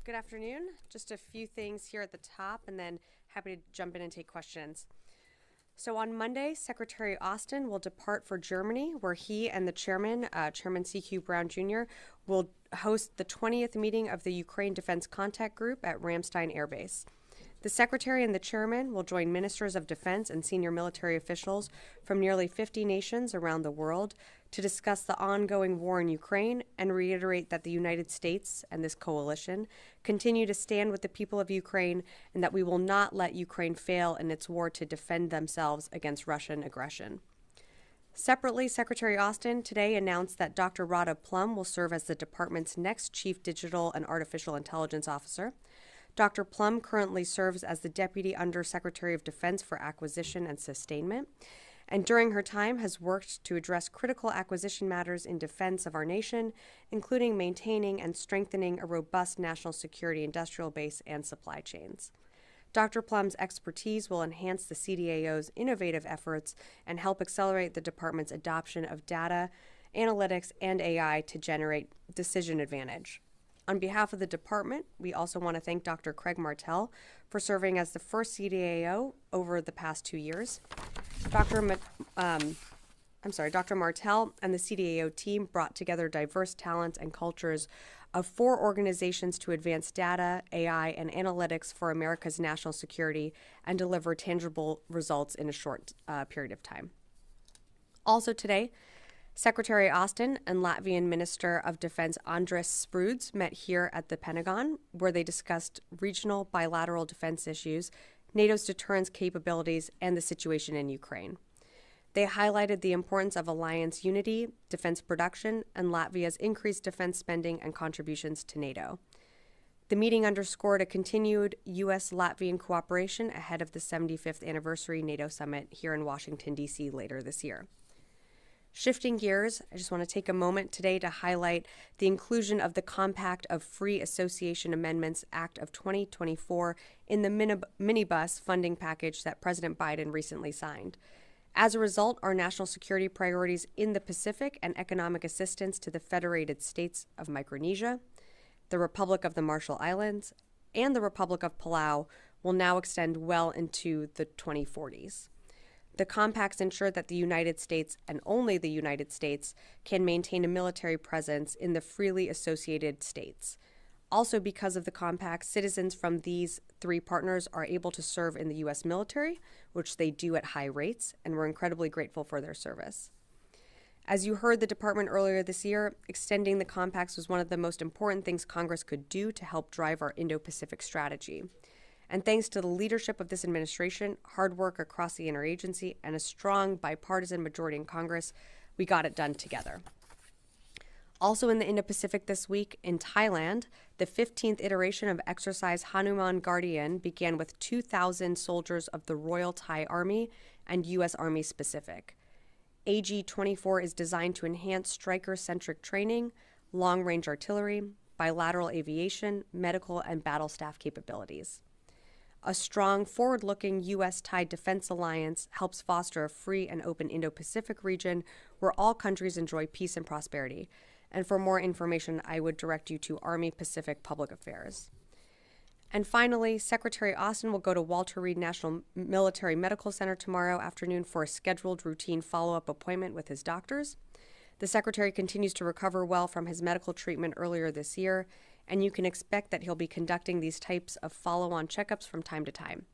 Good afternoon. Just a few things here at the top and then happy to jump in and take questions. So on Monday, Secretary Austin will depart for Germany, where he and the chairman, Chairman C.Q. Brown Jr., will host the 20th meeting of the Ukraine Defense Contact Group at Ramstein Air Base. The Secretary and the Chairman will join ministers of defense and senior military officials from nearly 50 nations around the world to discuss the ongoing war in Ukraine and reiterate that the United States and this coalition continue to stand with the people of Ukraine and that we will not let Ukraine fail in its war to defend themselves against Russian aggression. Separately, Secretary Austin today announced that Dr. Radha Plum will serve as the department's next Chief Digital and Artificial Intelligence Officer. Dr. Plum currently serves as the Deputy Undersecretary of Defense for Acquisition and Sustainment, and during her time has worked to address critical acquisition matters in defense of our nation, including maintaining and strengthening a robust national security industrial base and supply chains. Dr. Plum's expertise will enhance the CDAO's innovative efforts and help accelerate the department's adoption of data, analytics, and AI to generate decision advantage. On behalf of the department, we also want to thank Dr. Craig Martell for serving as the first CDAO over the past 2 years. Dr. Martell and the CDAO team brought together diverse talents and cultures of 4 organizations to advance data, AI, and analytics for America's national security and deliver tangible results in a short period of time. Also today, Secretary Austin and Latvian Minister of Defense Andris Spruds met here at the Pentagon, where they discussed regional bilateral defense issues, NATO's deterrence capabilities, and the situation in Ukraine. They highlighted the importance of alliance unity, defense production, and Latvia's increased defense spending and contributions to NATO. The meeting underscored a continued U.S.-Latvian cooperation ahead of the 75th anniversary NATO summit here in Washington, D.C. later this year. Shifting gears, I just want to take a moment today to highlight the inclusion of the Compact of Free Association Amendments Act of 2024 in the minibus funding package that President Biden recently signed. As a result, our national security priorities in the Pacific and economic assistance to the Federated States of Micronesia, the Republic of the Marshall Islands, and the Republic of Palau will now extend well into the 2040s. The compacts ensure that the United States, and only the United States, can maintain a military presence in the freely associated states. Also, because of the compacts, citizens from these 3 partners are able to serve in the U.S. military, which they do at high rates, and we're incredibly grateful for their service. As you heard the department earlier this year, extending the compacts was one of the most important things Congress could do to help drive our Indo-Pacific strategy. And thanks to the leadership of this administration, hard work across the interagency, and a strong bipartisan majority in Congress, we got it done together. Also in the Indo-Pacific this week, in Thailand, the 15th iteration of Exercise Hanuman Guardian began with 2,000 soldiers of the Royal Thai Army and U.S. Army specific. AG-24 is designed to enhance striker-centric training, long-range artillery, bilateral aviation, medical, and battle staff capabilities. A strong, forward-looking U.S.-Thai defense alliance helps foster a free and open Indo-Pacific region where all countries enjoy peace and prosperity. And for more information, I would direct you to Army Pacific Public Affairs. And finally, Secretary Austin will go to Walter Reed National Military Medical Center tomorrow afternoon for a scheduled routine follow-up appointment with his doctors. The Secretary continues to recover well from his medical treatment earlier this year, and you can expect that he'll be conducting these types of follow-on checkups from time to time.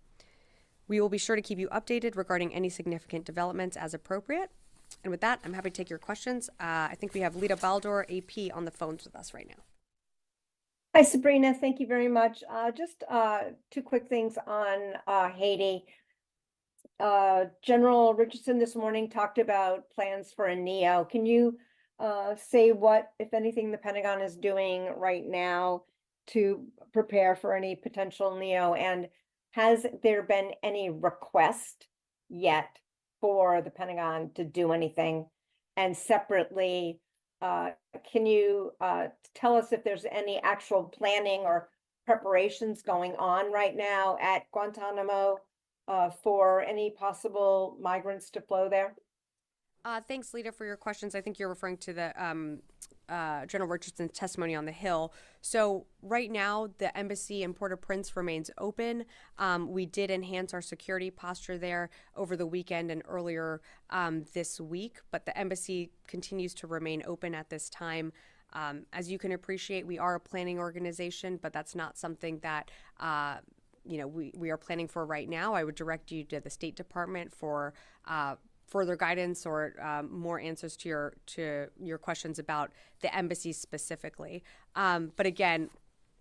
We will be sure to keep you updated regarding any significant developments as appropriate. And with that, I'm happy to take your questions. I think we have Lita Baldor, AP, on the phones with us right now. Hi, Sabrina. Thank you very much. Just 2 quick things on Haiti. General Richardson this morning talked about plans for a NEO. Can you say what, if anything, the Pentagon is doing right now to prepare for any potential NEO? And has there been any request yet for the Pentagon to do anything? And separately, can you tell us if there's any actual planning or preparations going on right now at Guantanamo for any possible migrants to flow there? Thanks, Lita, for your questions. I think you're referring to the General Richardson's testimony on the Hill. So right now, the embassy in Port-au-Prince remains open. We did enhance our security posture there over the weekend and earlier this week, but the embassy continues to remain open at this time. As you can appreciate, we are a planning organization, but that's not something that we are planning for right now. I would direct you to the State Department for further guidance or more answers to your questions about the embassy specifically. But again,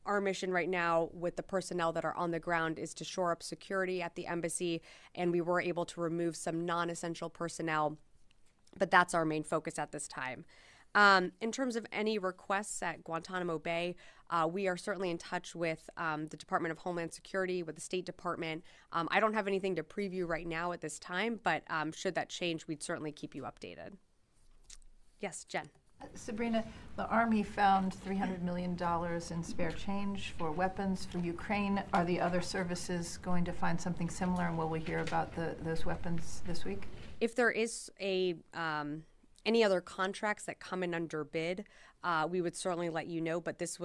our mission right now with the personnel that are on the ground is to shore up security at the embassy, and we were able to remove some non-essential personnel, but that's our main focus at this time. In terms of any requests at Guantanamo Bay, we are certainly in touch with the Department of Homeland Security, with the State Department. I don't have anything to preview right now at this time, but should that change, we'd certainly keep you updated. Yes, Jen. Sabrina, the Army found $300 million in spare change for weapons for Ukraine. Are the other services going to find something similar, and will we hear about those weapons this week? If there is any other contracts that come in under bid, we would certainly let you know. But this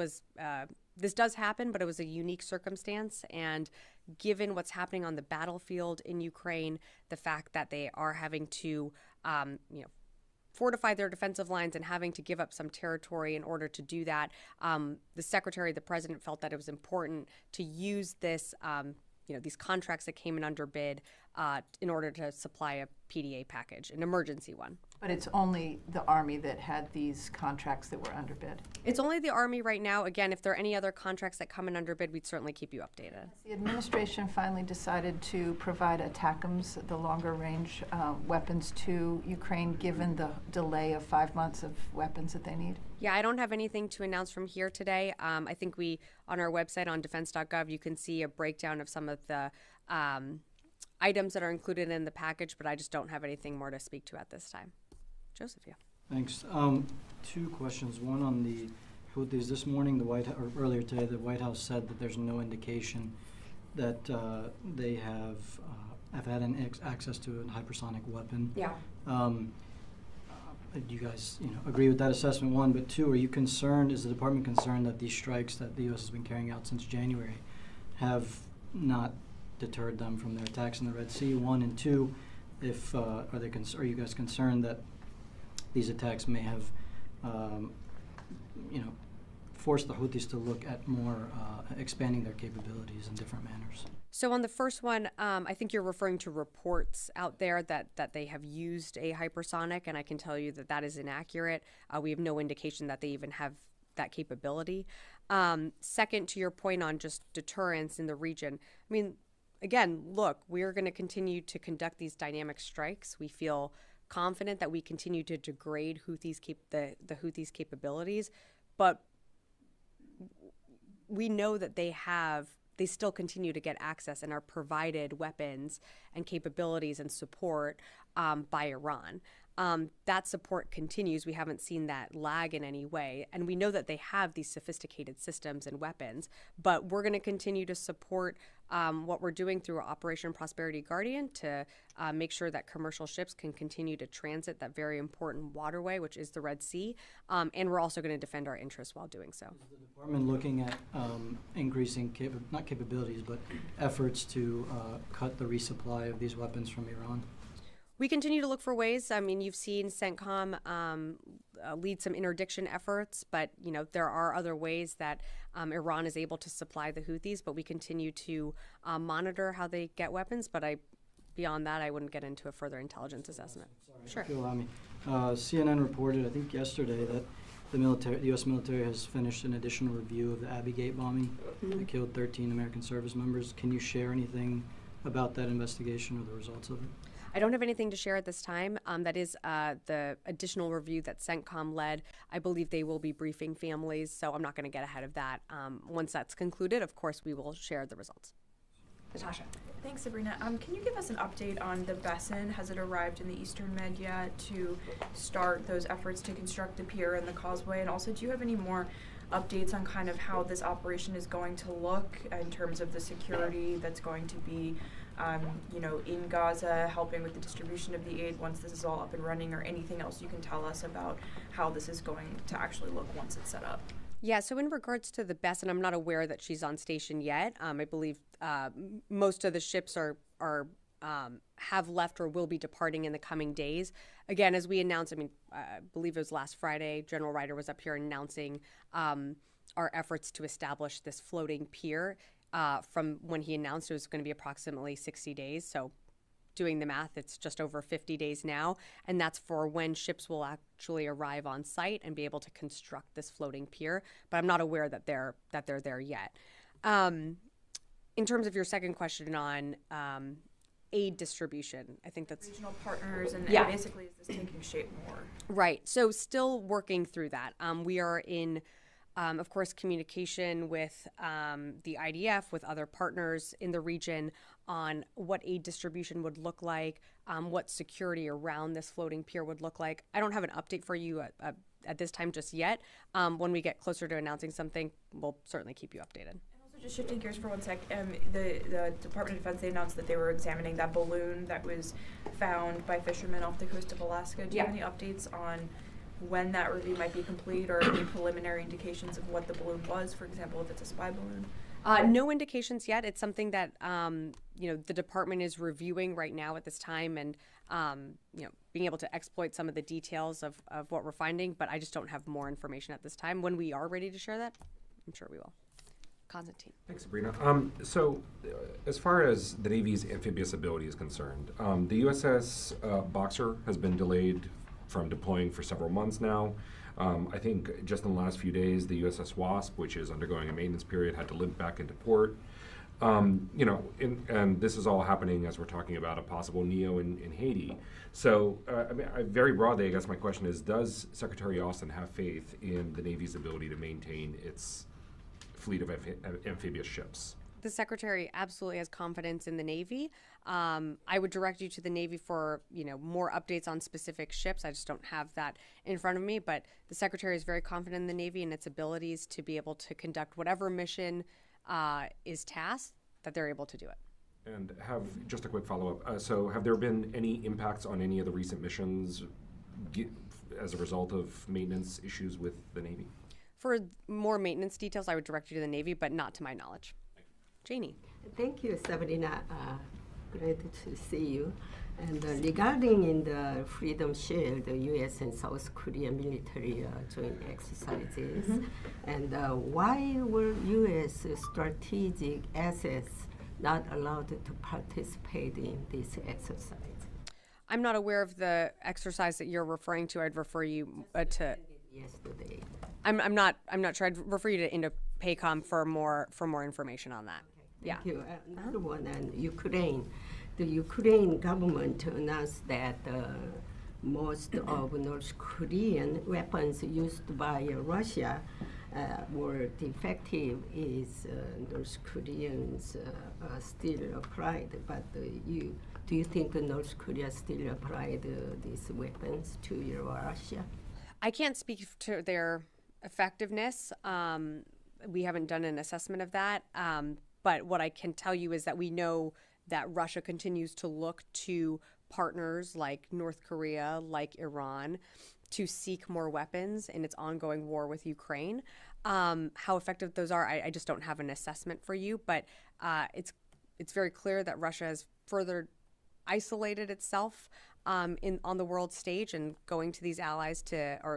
does happen, but it was a unique circumstance. And given what's happening on the battlefield in Ukraine, the fact that they are having to, fortify their defensive lines and having to give up some territory in order to do that, the president felt that it was important to use this, these contracts that came in under bid in order to supply a PDA package, an emergency one. But it's only the Army that had these contracts that were under bid? It's only the Army right now. Again, if there are any other contracts that come in under bid, we'd certainly keep you updated. Has the administration finally decided to provide ATACMS, the longer range weapons, to Ukraine, given the delay of 5 months of weapons that they need? Yeah, I don't have anything to announce from here today. I think on our website on defense.gov, you can see a breakdown of some of the items that are included in the package, but I just don't have anything more to speak to at this time. Joseph, yeah. Thanks. Two questions. One on the Houthis. This morning, or earlier today, the White House said that there's no indication that they have had access to a hypersonic weapon. Yeah. Do you guys, agree with that assessment? One, but two, are you concerned? Is the department concerned that these strikes that the U.S. has been carrying out since January have not deterred them from their attacks in the Red Sea? One, and two, are you guys concerned that these attacks may have, forced the Houthis to look at more expanding their capabilities in different manners? So on the first one, I think you're referring to reports out there that they have used a hypersonic, and I can tell you that is inaccurate. We have no indication that they even have that capability. Second, to your point on just deterrence in the region, I mean, again, look, we're going to continue to conduct these dynamic strikes. We feel confident that we continue to degrade the Houthis' capabilities, but we know that they still continue to get access and are provided weapons and capabilities and support by Iran. That support continues. We haven't seen that lag in any way. And we know that they have these sophisticated systems and weapons, but we're going to continue to support what we're doing through Operation Prosperity Guardian to make sure that commercial ships can continue to transit that very important waterway, which is the Red Sea. And we're also going to defend our interests while doing so. Is the department looking at increasing, not capabilities, but efforts to cut the resupply of these weapons from Iran? We continue to look for ways. I mean, you've seen CENTCOM lead some interdiction efforts, but there are other ways that Iran is able to supply the Houthis. But we continue to monitor how they get weapons. But beyond that, I wouldn't get into a further intelligence assessment. Sorry, sure. If you allow me. CNN reported, I think yesterday, that the U.S. military has finished an additional review of the Abbey Gate bombing that killed 13 American service members. Can you share anything about that investigation or the results of it? I don't have anything to share at this time. That is the additional review that CENTCOM led. I believe they will be briefing families, so I'm not going to get ahead of that. Once that's concluded, of course, we will share the results. Natasha. Thanks, Sabrina. Can you give us an update on the vessel? Has it arrived in the Eastern Med yet to start those efforts to construct the pier and the causeway? And also, do you have any more updates on kind of how this operation is going to look in terms of the security that's going to be in Gaza, helping with the distribution of the aid once this is all up and running, or anything else you can tell us about how this is going to actually look once it's set up? Yeah, so in regards to the Besson, I'm not aware that she's on station yet. I believe most of the ships have left or will be departing in the coming days. Again, as we announced, I believe it was last Friday, General Ryder was up here announcing our efforts to establish this floating pier. From when he announced it was going to be approximately 60 days. So doing the math, it's just over 50 days now. And that's for when ships will actually arrive on site and be able to construct this floating pier. But I'm not aware that they're there yet. In terms of your second question on aid distribution, I think that's Regional partners and basically is this taking shape more? right. So still working through that. We are in of course, communication with the IDF, with other partners in the region on what aid distribution would look like, what security around this floating pier would look like. I don't have an update for you at this time just yet. When we get closer to announcing something, we'll certainly keep you updated. And also, just shifting gears for 1 sec, the Department of Defense, they announced that they were examining that balloon that was found by fishermen off the coast of Alaska. Do you have any updates on when that review might be complete, or any preliminary indications of what the balloon was, for example, if it's a spy balloon? No indications yet. It's something that the department is reviewing right now at this time, and being able to exploit some of the details of what we're finding. But I just don't have more information at this time. When we are ready to share that, I'm sure we will. Constantine. Thanks, Sabrina. So, as far as the Navy's amphibious ability is concerned, the USS Boxer has been delayed from deploying for several months now. I think just in the last few days, the USS Wasp, which is undergoing a maintenance period, had to limp back into port. And this is all happening as we're talking about a possible NEO in Haiti. So, very broadly, I guess my question is, does Secretary Austin have faith in the Navy's ability to maintain its fleet of amphibious ships? The Secretary absolutely has confidence in the Navy. I would direct you to the Navy for more updates on specific ships. I just don't have that in front of me. But the Secretary is very confident in the Navy and its abilities to be able to conduct whatever mission is tasked, that they're able to do it. And just a quick follow-up. So have there been any impacts on any of the recent missions as a result of maintenance issues with the Navy? For more maintenance details, I would direct you to the Navy, but not to my knowledge. Janie. Thank you, Sabrina. Great to see you. And regarding in the Freedom Shield, the U.S. and South Korea military joint exercises, and why were U.S. strategic assets not allowed to participate in this exercise? I'm not aware of the exercise that you're referring to. I'd refer you to. Yesterday. I'm not sure. I'd refer you to Indo-PACOM for more information on that. Thank you. Another one on Ukraine. The Ukraine government announced that most of North Korean weapons used by Russia were defective. Is North Koreans still applied? But do you think North Korea still applied these weapons to Russia? I can't speak to their effectiveness. We haven't done an assessment of that. But what I can tell you is that we know that Russia continues to look to partners like North Korea, like Iran, to seek more weapons in its ongoing war with Ukraine. How effective those are, I just don't have an assessment for you. But it's very clear that Russia has further isolated itself on the world stage, and going to these allies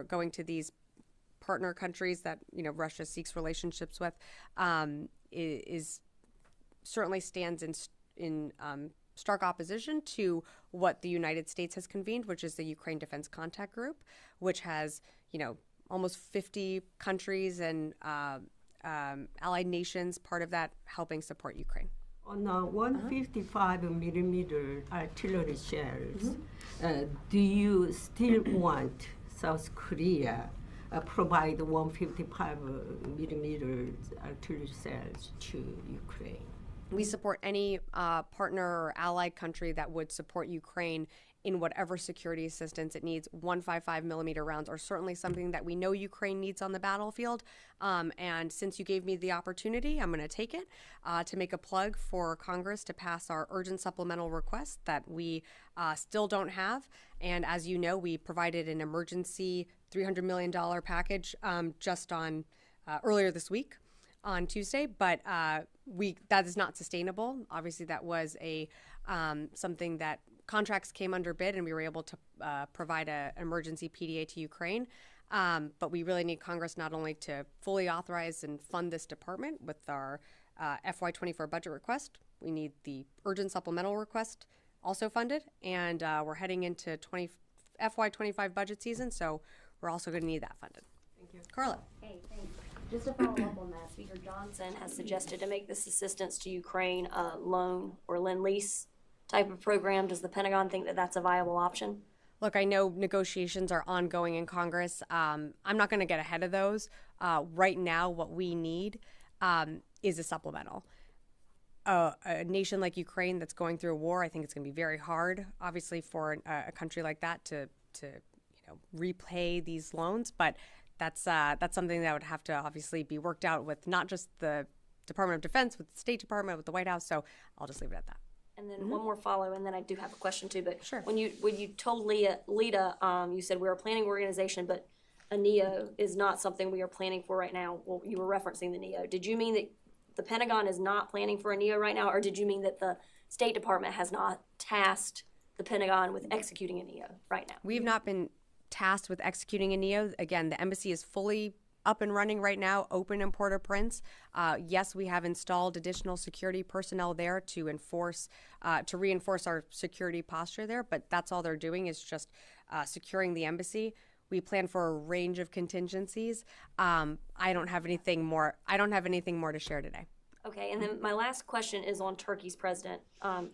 going to these partner countries that Russia seeks relationships with is certainly stands in stark opposition to what the United States has convened, which is the Ukraine Defense Contact Group, which has almost 50 countries and allied nations part of that helping support Ukraine. On 155 millimeter artillery shells, do you still want South Korea provide 155 millimeter artillery shells to Ukraine? We support any partner or allied country that would support Ukraine in whatever security assistance it needs. 155 millimeter rounds are certainly something that we know Ukraine needs on the battlefield. And since you gave me the opportunity, I'm going to take it to make a plug for Congress to pass our urgent supplemental request that we still don't have. And as you know, we provided an emergency $300 million package just on earlier this week on Tuesday, but that is not sustainable. Obviously, that was a something that contracts came under bid, and we were able to provide an emergency PDA to Ukraine. But we really need Congress not only to fully authorize and fund this department with our FY24 budget request, we need the urgent supplemental request also funded, and we're heading into FY25 budget season, so we're also going to need that funded. Thank you. Carla. Hey, thanks. Just to follow up on that, Speaker Johnson has suggested to make this assistance to Ukraine a loan or lend-lease type of program. Does the Pentagon think that that's a viable option? Look, I know negotiations are ongoing in Congress. I'm not going to get ahead of those. Right now, what we need is a supplemental. A nation like Ukraine that's going through a war, I think it's going to be very hard, obviously, for a country like that to repay these loans. But that's something that would have to obviously be worked out with not just the Department of Defense, with the State Department, with the White House. So I'll just leave it at that. And then one more follow, and then I do have a question too. But Sure. when you told Lita, you said we're a planning organization, but a NEO is not something we are planning for right now. Well, you were referencing the NEO. Did you mean that the Pentagon is not planning for a NEO right now, or did you mean that the State Department has not tasked the Pentagon with executing a NEO right now? We have not been tasked with executing a NEO. Again, the embassy is fully up and running right now, open in Port-au-Prince. Yes, we have installed additional security personnel there to reinforce our security posture there, but that's all they're doing is just securing the embassy. We plan for a range of contingencies. I don't have anything more to share today. Okay, and then my last question is on Turkey's president.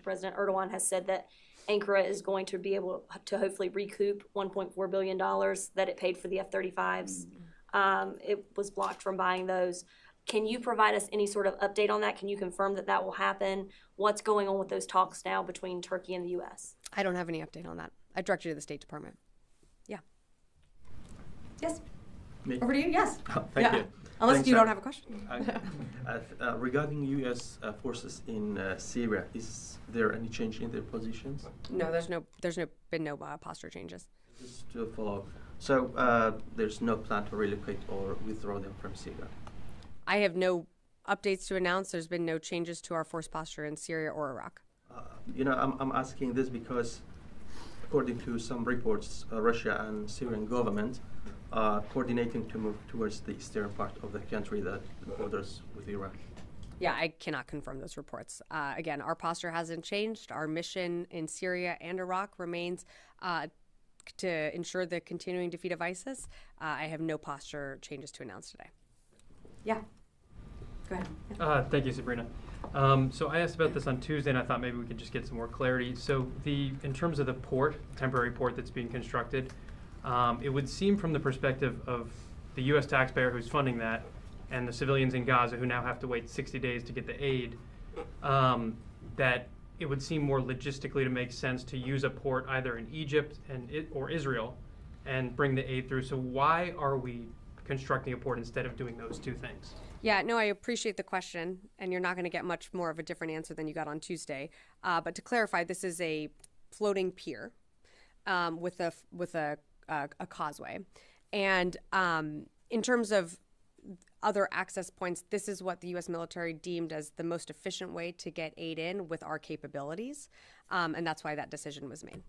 President Erdogan has said that Ankara is going to be able to hopefully recoup $1.4 billion that it paid for the F-35s. It was blocked from buying those. Can you provide us any sort of update on that? Can you confirm that that will happen? What's going on with those talks now between Turkey and the U.S.? I don't have any update on that. I direct you to the State Department. Yeah. Yes. Me? Over to you. Yes. Thank you. Unless Thanks, you don't sir. have a question. Regarding U.S. Forces in Syria, is there any change in their positions? No, there's been no posture changes. Just to follow up. So there's no plan to relocate or withdraw them from Syria? I have no updates to announce. There's been no changes to our force posture in Syria or Iraq. I'm asking this because, according to some reports, Russia and Syrian government are coordinating to move towards the eastern part of the country that borders with Iraq. Yeah, I cannot confirm those reports. Again, our posture hasn't changed. Our mission in Syria and Iraq remains to ensure the continuing defeat of ISIS. I have no posture changes to announce today. Yeah. Go ahead. Thank you, Sabrina. So I asked about this on Tuesday, and I thought maybe we could just get some more clarity. So in terms of the temporary port that's being constructed, it would seem from the perspective of the U.S. taxpayer who's funding that and the civilians in Gaza who now have to wait 60 days to get the aid, that it would seem more logistically to make sense to use a port either in Egypt or Israel and bring the aid through. So why are we constructing a port instead of doing those two things? Yeah, no, I appreciate the question, and you're not going to get much more of a different answer than you got on Tuesday. But to clarify, this is a floating pier with a causeway, and in terms of other access points, this is what the U.S. military deemed as the most efficient way to get aid in with our capabilities, and that's why that decision was made.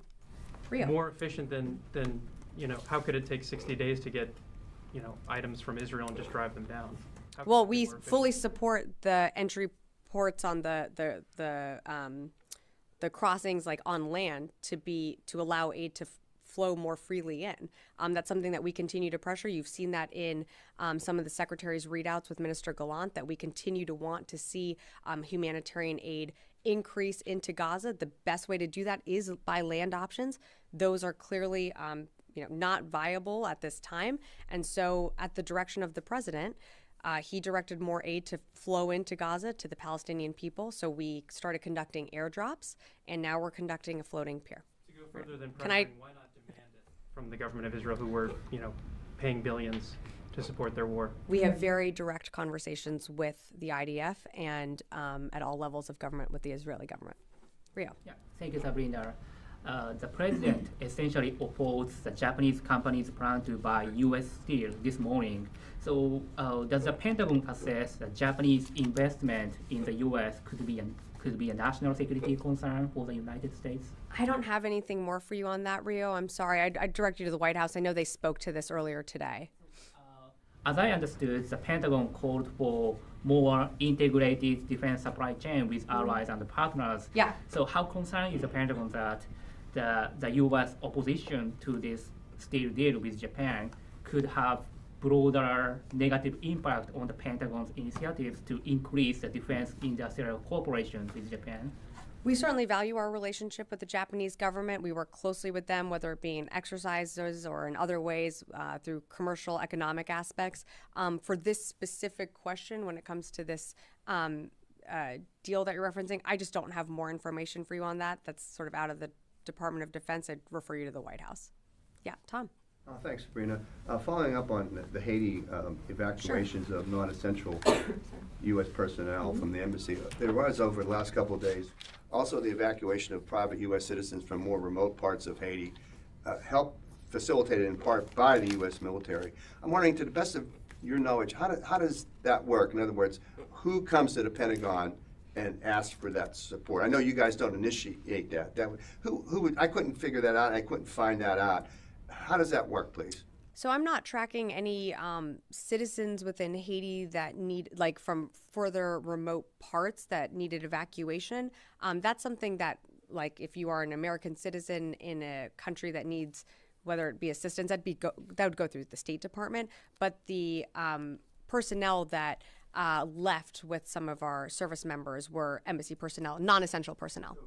Rio. More efficient than how could it take 60 days to get items from Israel and just drive them down? Well, we fully support the entry ports on the crossings like on land to allow aid to flow more freely in. That's something that we continue to pressure. You've seen that in some of the secretary's readouts with Minister Gallant, that we continue to want to see humanitarian aid increase into Gaza. The best way to do that is by land options. Those are clearly not viable at this time. And so at the direction of the president, he directed more aid to flow into Gaza to the Palestinian people. So we started conducting airdrops, and now we're conducting a floating pier. To go further than Can I- pressuring, why not demand it from the government of Israel, who were, paying billions to support their war? We have very direct conversations with the IDF and at all levels of government with the Israeli government. Rio. Yeah, thank you, Sabrina. The president essentially opposed the Japanese company's plan to buy U.S. steel this morning. So, does the Pentagon assess the Japanese investment in the U.S. could be a national security concern for the United States? I don't have anything more for you on that, Rio. I'm sorry. I direct you to the White House. I know they spoke to this earlier today. As I understood, the Pentagon called for more integrated defense supply chain with allies and partners. Yeah. So how concerned is the Pentagon that the U.S. opposition to this steel deal with Japan could have broader negative impact on the Pentagon's initiatives to increase the defense industrial cooperation with Japan? We certainly value our relationship with the Japanese government. We work closely with them, whether it be in exercises or in other ways through commercial, economic aspects. For this specific question, when it comes to this deal that you're referencing, I just don't have more information for you on that. That's sort of out of the Department of Defense. I'd refer you to the White House. Yeah, Tom. Thanks, Sabrina. Following up on the Haiti evacuations of non-essential U.S. personnel from the embassy, there was, over the last couple of days, also the evacuation of private U.S. citizens from more remote parts of Haiti, helped facilitated in part by the U.S. military. I'm wondering, to the best of your knowledge, how does that work? In other words, who comes to the Pentagon and asks for that support? I know you guys don't initiate that. Who would? I couldn't figure that out, and I couldn't find that out. How does that work, please? So I'm not tracking any citizens within Haiti that need, like, from further remote parts that needed evacuation. That's something that, like, if you are an American citizen in a country that needs, whether it be assistance, that would go through the State Department. But the personnel that left with some of our service members were embassy personnel, non-essential personnel.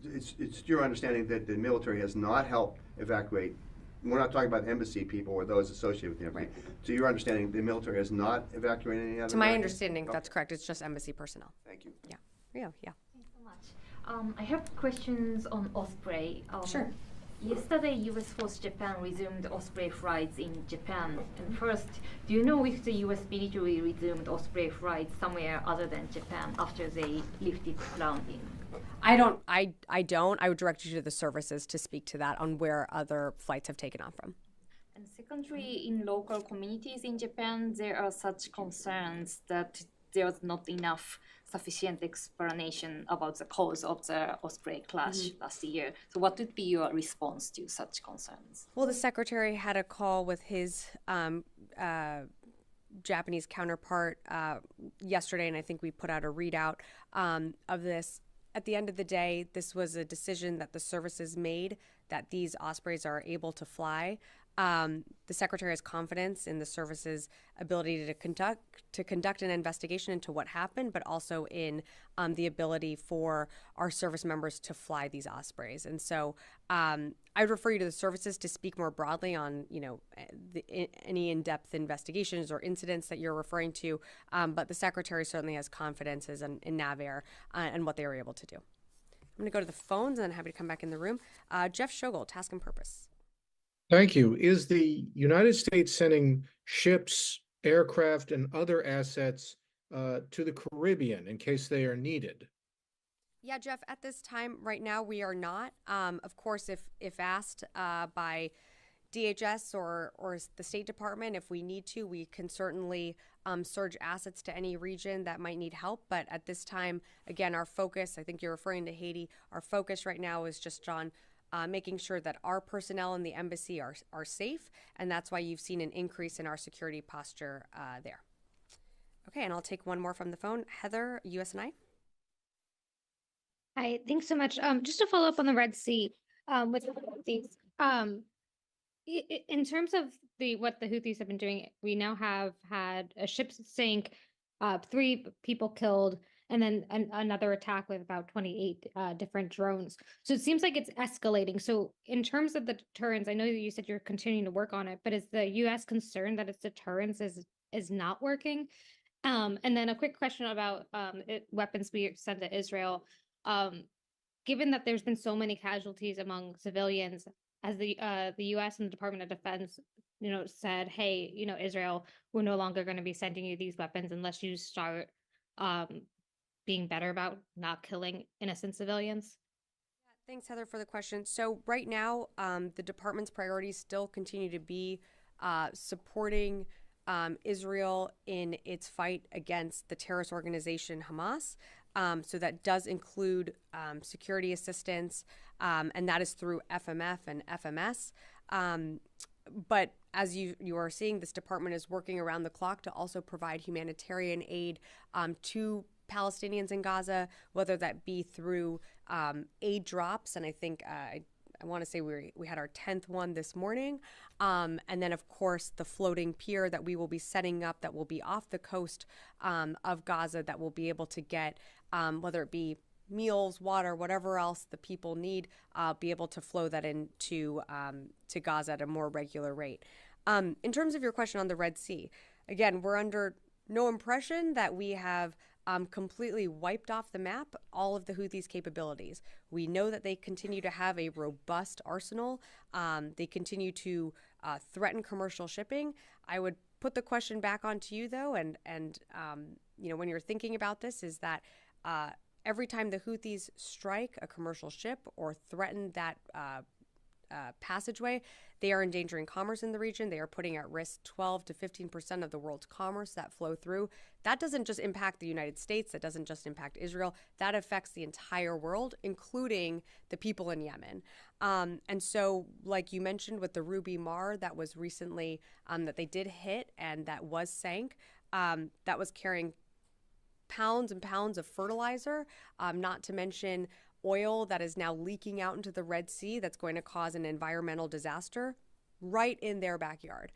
It's your understanding that the military has not helped evacuate. We're not talking about embassy people or those associated with the embassy. Right. So your understanding, the military has not evacuated any other? To my understanding, that's correct. It's just embassy personnel. Thank you. Yeah. Rio, yeah. Thanks so much. I have questions on Osprey. Sure. Yesterday, U.S. Force Japan resumed Osprey flights in Japan. And first, do you know if the U.S. military resumed Osprey flights somewhere other than Japan after they lifted grounding? I don't. I would direct you to the services to speak to that on where other flights have taken off from. And secondly, in local communities in Japan, there are such concerns that there was not enough sufficient explanation about the cause of the Osprey crash last year. So what would be your response to such concerns? Well, the secretary had a call with his Japanese counterpart yesterday, and I think we put out a readout of this. At the end of the day, this was a decision that the services made that these Ospreys are able to fly. The secretary has confidence in the service's ability to conduct an investigation into what happened, but also in the ability for our service members to fly these Ospreys. And so I would refer you to the services to speak more broadly on, any in-depth investigations or incidents that you're referring to. But the secretary certainly has confidence in NAVAIR and what they were able to do. I'm going to go to the phones and then happy to come back in the room. Jeff Shogel, Task and Purpose. Thank you. Is the United States sending ships, aircraft, and other assets to the Caribbean in case they are needed? Yeah, Jeff, at this time, right now, we are not. Of course, if asked by DHS or the State Department, if we need to, we can certainly surge assets to any region that might need help. But at this time, again, our focus, I think you're referring to Haiti, our focus right now is just on making sure that our personnel in the embassy are safe, and that's why you've seen an increase in our security posture there. Okay, and I'll take one more from the phone. Heather, USNI. Hi, thanks so much. Just to follow up on the Red Sea, with the Houthis, in terms of what the Houthis have been doing, we now have had a ship sink, 3 people killed, and then another attack with about 28 different drones. So it seems like it's escalating. So in terms of the deterrence, I know that you said you're continuing to work on it, but is the U.S. concerned that its deterrence is not working? And then a quick question about weapons we sent to Israel. given that there's been so many casualties among civilians, as the U.S. and the Department of Defense, said, hey, Israel, we're no longer going to be sending you these weapons unless you start being better about not killing innocent civilians? Thanks, Heather, for the question. So right now, the department's priorities still continue to be supporting Israel in its fight against the terrorist organization Hamas. So that does include security assistance, and that is through FMF and FMS. But as you are seeing, this department is working around the clock to also provide humanitarian aid to Palestinians in Gaza, whether that be through aid drops, and I think I want to say we had our 10th one this morning, and then of course the floating pier that we will be setting up that will be off the coast of Gaza that will be able to get whether it be meals, water, whatever else the people need, be able to flow that into to Gaza at a more regular rate. In terms of your question on the Red Sea, again, we're under no impression that we have completely wiped off the map all of the Houthis' capabilities. We know that they continue to have a robust arsenal. They continue to threaten commercial shipping. I would put the question back onto you, though, and when you're thinking about this, is that every time the Houthis strike a commercial ship or threaten that passageway, they are endangering commerce in the region. They are putting at risk 12 to 15% of the world's commerce that flow through. That doesn't just impact the United States. That doesn't just impact Israel. That affects the entire world, including the people in Yemen. And so, like you mentioned with the Ruby Mar that was recently, that they did hit and that was sank, that was carrying pounds and pounds of fertilizer, not to mention oil that is now leaking out into the Red Sea that's going to cause an environmental disaster right in their backyard.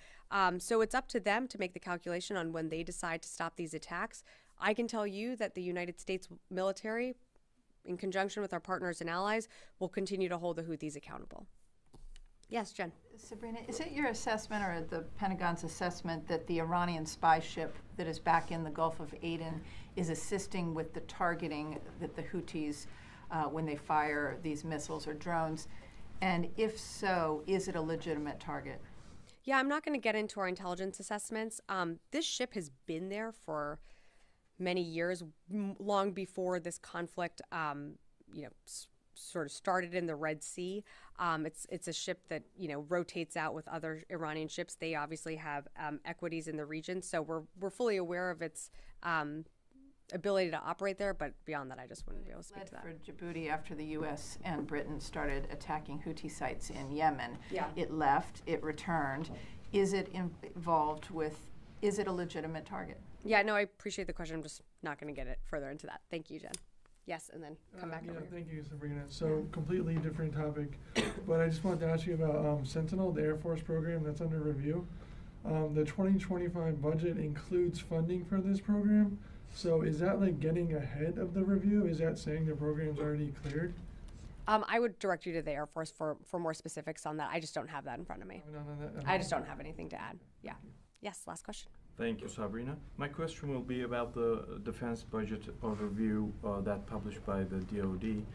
So it's up to them to make the calculation on when they decide to stop these attacks. I can tell you that the United States military, in conjunction with our partners and allies, will continue to hold the Houthis accountable. Yes, Jen. Sabrina, is it your assessment or the Pentagon's assessment that the Iranian spy ship that is back in the Gulf of Aden is assisting with the targeting that the Houthis when they fire these missiles or drones? And if so, is it a legitimate target? Yeah, I'm not going to get into our intelligence assessments. This ship has been there for many years, long before this conflict, sort of started in the Red Sea. It's a ship that, rotates out with other Iranian ships. They obviously have equities in the region, so we're fully aware of its ability to operate there, but beyond that, I just wouldn't be able to speak to that. For Djibouti, after the U.S. and Britain started attacking Houthi sites in Yemen, it left, it returned. Is it involved with, is it a legitimate target? Yeah, no, I appreciate the question. I'm just not going to get it further into that. Thank you, Jen. Yes, and then come back over here. Thank you, Sabrina. So completely different topic, but I just wanted to ask you about Sentinel, the Air Force program that's under review. The 2025 budget includes funding for this program. So is that like getting ahead of the review? Is that saying the program's already cleared? I would direct you to the Air Force for more specifics on that. I just don't have that in front of me. I just don't have anything to add. Yeah. Yes, last question. Thank you, Sabrina. My question will be about the defense budget overview that published by the DoD.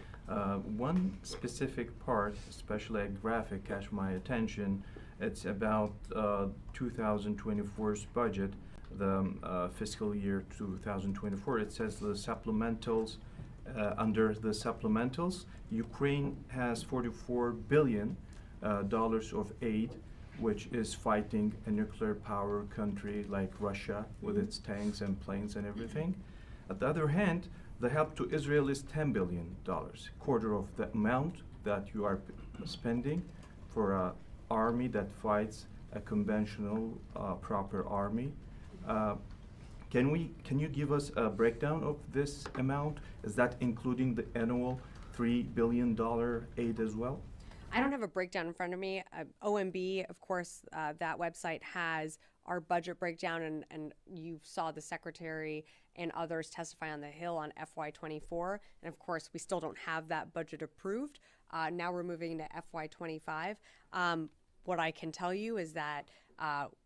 One specific part, especially a graphic, catch my attention. It's about 2024's budget, the fiscal year 2024. It says the supplementals, under the supplementals, Ukraine has $44 billion of aid, which is fighting a nuclear power country like Russia with its tanks and planes and everything. On the other hand, the help to Israel is $10 billion, quarter of the amount that you are spending for an army that fights a conventional, proper army. Can you give us a breakdown of this amount? Is that including the annual $3 billion aid as well? I don't have a breakdown in front of me. OMB, of course, that website has our budget breakdown, and you saw the secretary and others testify on the Hill on FY24. And of course, we still don't have that budget approved. Now we're moving to FY25. What I can tell you is that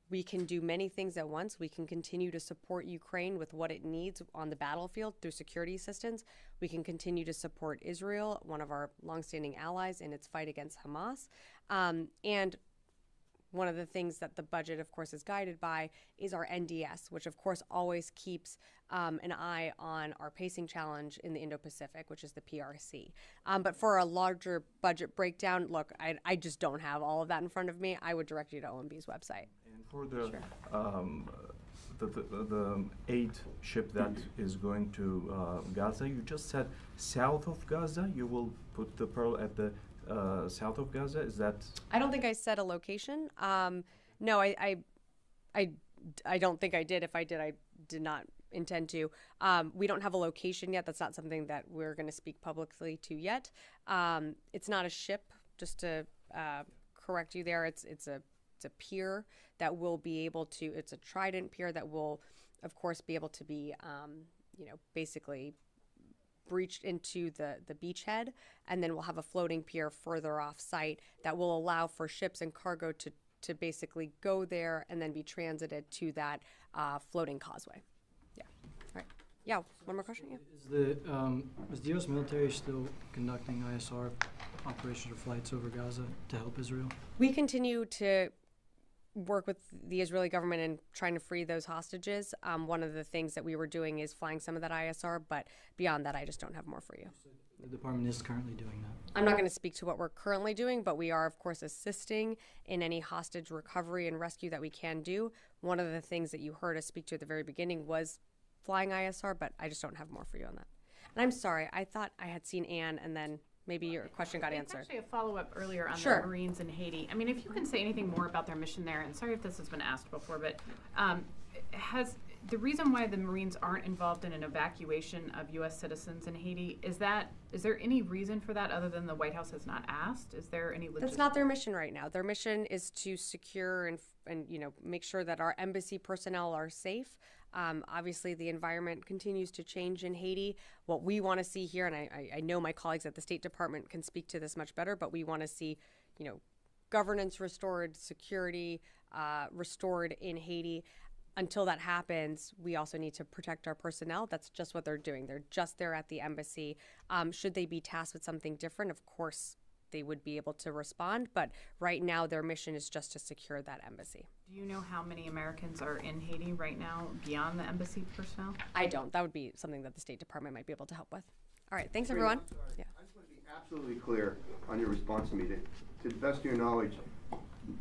we can do many things at once. We can continue to support Ukraine with what it needs on the battlefield through security assistance. We can continue to support Israel, one of our longstanding allies, in its fight against Hamas. And one of the things that the budget, of course, is guided by is our NDS, which, of course, always keeps an eye on our pacing challenge in the Indo-Pacific, which is the PRC. But for a larger budget breakdown, look, I just don't have all of that in front of me. I would direct you to OMB's website. And for the aid ship that is going to Gaza, you just said south of Gaza. You will put the Pearl at the south of Gaza. Is that? I don't think I said a location. No, I don't think I did. If I did, I did not intend to. We don't have a location yet. That's not something that we're going to speak publicly to yet. It's not a ship. Just to correct you there, it's a pier that will be able to. It's a Trident pier that will, of course, be able to be, basically breached into the beachhead, and then we'll have a floating pier further off site that will allow for ships and cargo to basically go there and then be transited to that floating causeway. Yeah. All right. Yeah. One more question. Yeah. Is the U.S. military still conducting ISR operations or flights over Gaza to help Israel? We continue to work with the Israeli government in trying to free those hostages. One of the things that we were doing is flying some of that ISR, but beyond that, I just don't have more for you. The department is currently doing that. I'm not going to speak to what we're currently doing, but we are, of course, assisting in any hostage recovery and rescue that we can do. One of the things that you heard us speak to at the very beginning was flying ISR, but I just don't have more for you on that. And I'm sorry, I thought I had seen Anne, and then maybe your question got answered. It's actually a follow-up earlier on Sure. the Marines in Haiti. I mean, if you can say anything more about their mission there, and sorry if this has been asked before, but has the reason why the Marines aren't involved in an evacuation of U.S. citizens in Haiti, is there any reason for that other than the White House has not asked? Is there any That's not their mission right now. Their mission is to secure and make sure that our embassy personnel are safe. Obviously, the environment continues to change in Haiti. What we want to see here, and I know my colleagues at the State Department can speak to this much better, but we want to see, governance restored, security restored in Haiti. Until that happens, we also need to protect our personnel. That's just what they're doing. They're just there at the embassy. Should they be tasked with something different, of course, they would be able to respond. But right now, their mission is just to secure that embassy. Do you know how many Americans are in Haiti right now beyond the embassy personnel? I don't. That would be something that the State Department might be able to help with. All right. Thanks, everyone. Yeah. I just want to be absolutely clear on your response to me. To the best of your knowledge,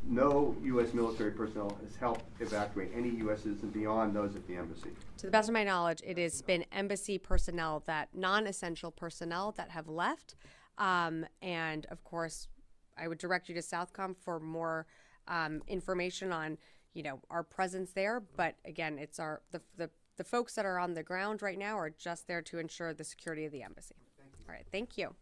no U.S. military personnel has helped evacuate any U.S. citizen beyond those at the embassy. To the best of my knowledge, it has been embassy personnel, that non-essential personnel that have left. And of course, I would direct you to Southcom for more information on, our presence there. But again, it's the folks that are on the ground right now are just there to ensure the security of the embassy. All right. Thank you.